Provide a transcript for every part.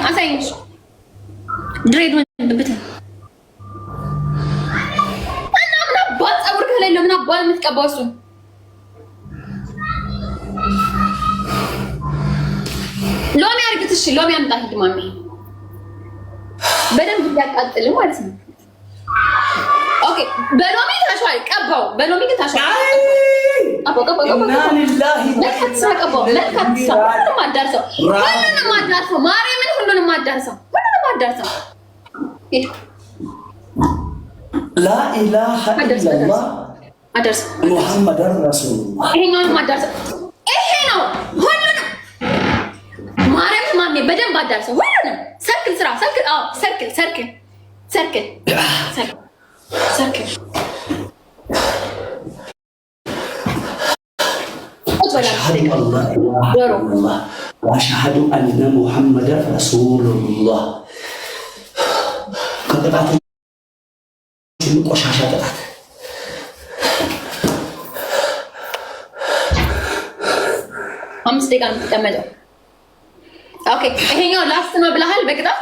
አሳይኝ ድሬድ ወንድብት እና ምን አባት ፀጉር ከሌለው ምን አባት የምትቀባው እሱ ሎሚ አርግት። እሺ ሎሚ አምጣ ሂድ ማሚ በደንብ ያቃጥል ማለት ነው። ኦኬ በሎሚ ታሻል ቀባው። በሎሚ ግን ታሻል አቦ لا إله إلا الله محمد رسول الله ይሄኛውን ማዳርሰው ይሄ ነው ሁሉንም ማርያም ማሜ በደንብ አዳርሰው ሁሉንም ሰርክል ስራ ሰርክል አዎ ሰርክል ሰርክል ሰርክል ሰርክል أشهد أن لا إله إلا الله وأشهد أن محمد رسول الله كتبت ቆሻሻ ቅጣት አምስት ደቂቃ ነው የምትቀመጠው። ኦኬ ይሄኛው ላስት ነው ብለሃል። በቅጣት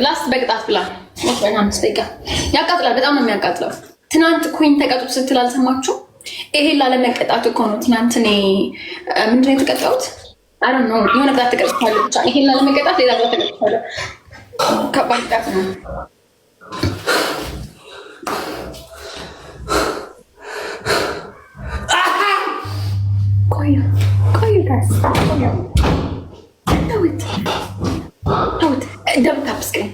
ላስት በቅጣት ብላ አምስት ደቂቃ ያቃጥላል። በጣም ነው የሚያቃጥለው። ትናንት ኩኝ ተቀጡ ስትል አልሰማችሁ? ይሄን ላለመቀጣት እኮ ነው ትናንት እኔ ምንድን ነው የተቀጣሁት? አይ ዶንት ኖ የሆነ ቅጣት ተቀጥቻለሁ። ብቻ ይሄን ላለመቀጣት ሌላ ቅጣት ተቀጥቻለሁ። ከባድ ቅጣት ነው። ቆዩ ጋይስ ተውት ደብል ታፕ ስክሪን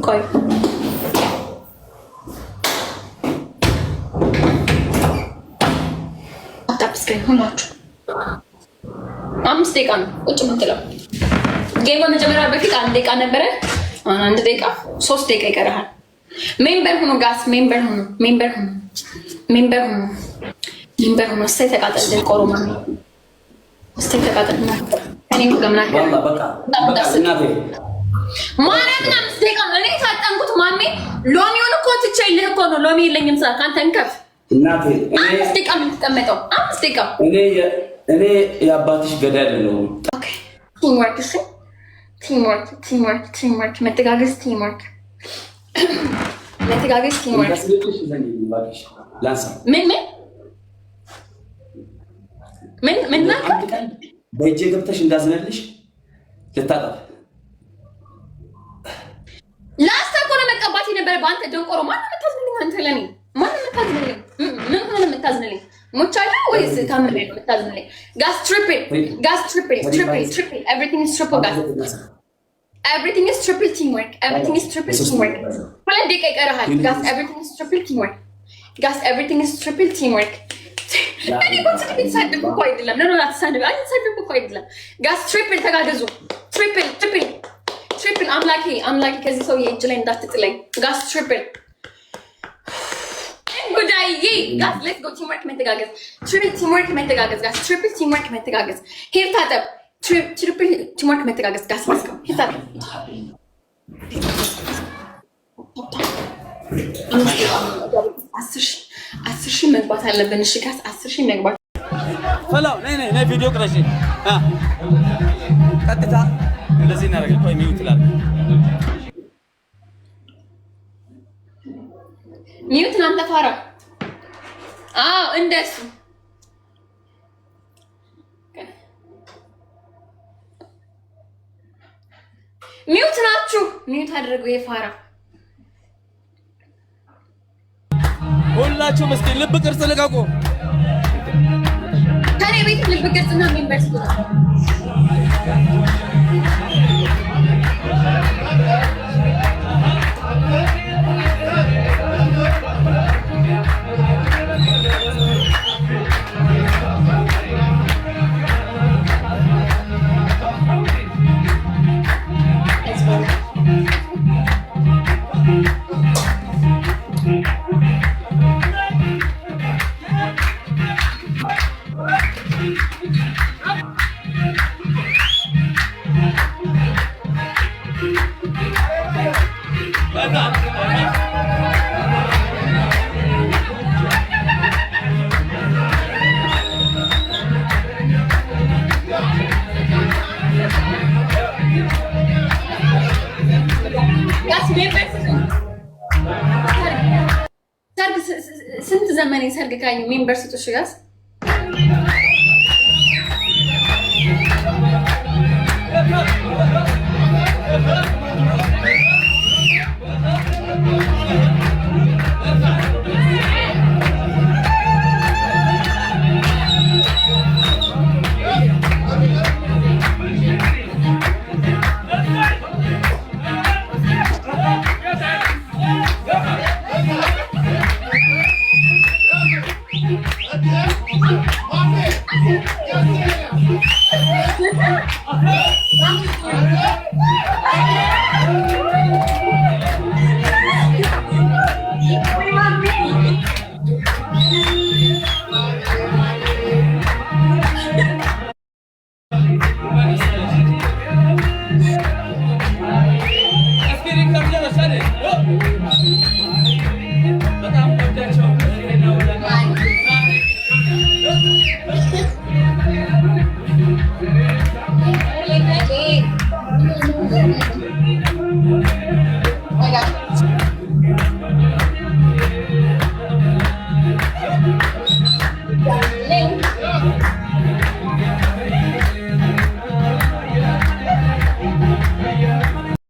ቆይ ታፕ ስክሪን ሁላችሁ አምስት ደቂቃ ነው ቁጭ የምትለው። ጌም በመጀመሪያ በፊት አንድ ደቂቃ ነበረ። አንድ ደቂቃ 3 ደቂቃ ይቀርሃል። ሜምበር ሁኑ ጋስ ሜምበር ሁኑ ሜምበር ሁኑ ሜምበር ሁኑ ሜምበር ሁኑ። እስቲ ተቃጠል ደቆሮማ እስቲ ተቃጠል እኔም ገምናከ ማረና አምስት ደቂቃ ነው። እኔ ታጣንኩት ማሜ ሎሚውን እኮ ትቼልህ እኮ ነው። ሎሚ የለኝም ሰዓት አንተ እንከፍ እናቴ አምስት ደቂቃ ነው የምትቀመጠው። አምስት ደቂቃ እኔ የአባትሽ ገዳይ ነው። ኦኬ ቲምወርክ እሺ ቲምወርክ ቲምወርክ ቲምወርክ መተጋገዝ ቲምወርክ መተጋገዝ ቲምወርክ ምን በእጄ ገብተሽ እንዳዝነልሽ ልታጠብ ላስታቆረ መቀባት የነበረ በአንተ ደንቆሮ ማነው የምታዝንልኝ? አንተ ለኔ ማነው የምታዝንልኝ? ምን ሆነ የምታዝንልኝ? ሞቻለ ወይስ ታምሬ ነው የምታዝንልኝ? ጋስ ትሪፕል everything is triple guys. Everything is triple teamwork. Everything is triple teamwork. ሁለት ደቂቃ ይቀርሃል ጋስ። everything is triple teamwork. ጋስ everything is triple teamwork. እኔ ኮንሰፕት ቢሳደብ እኮ አይደለም ነው አትሳደብ አይሳደብ እኮ አይደለም ጋስ። ትሪፕል ተጋገዙ። ትሪፕል አምላኬ ከዚህ ሰው የእጅ ላይ እንዳትጥለኝ ጋስ። ትሪፕል ጉዳይ ጋስ ሌትስ ጎ ቲምወርክ መተጋገዝ። ትሪፕል ቲምወርክ መተጋገዝ ጋስ። ትሪፕል ቲምወርክ መተጋገዝ። ሄር ታጠብ። ትሪፕል ቲምወርክ መተጋገዝ ጋስ። ሌትስ ጎ ሄር ታጠብ። አስር ሺህ መግባት አለብን። እሺ ጋስ 10 ሺህ መግባት ፈላው ነይ ቪዲዮ ቅረሽ ቀጥታ እንደዚህ እናደርጋለን። ቆይ ሚውት ላድርግ። ሚውት ናንተ ፋራ። አዎ እንደሱ ሚውት ናችሁ። ሚውት አድርጉ የፋራ ሁላችሁም እስኪ ልብ ቅርጽ ልቀቁ። ከኔ ቤት ልብ ቅርጽና ሜምበር የዘመኔ ሰርግ ካዩ ሜምበር ስጡሽ ጋስ Okay.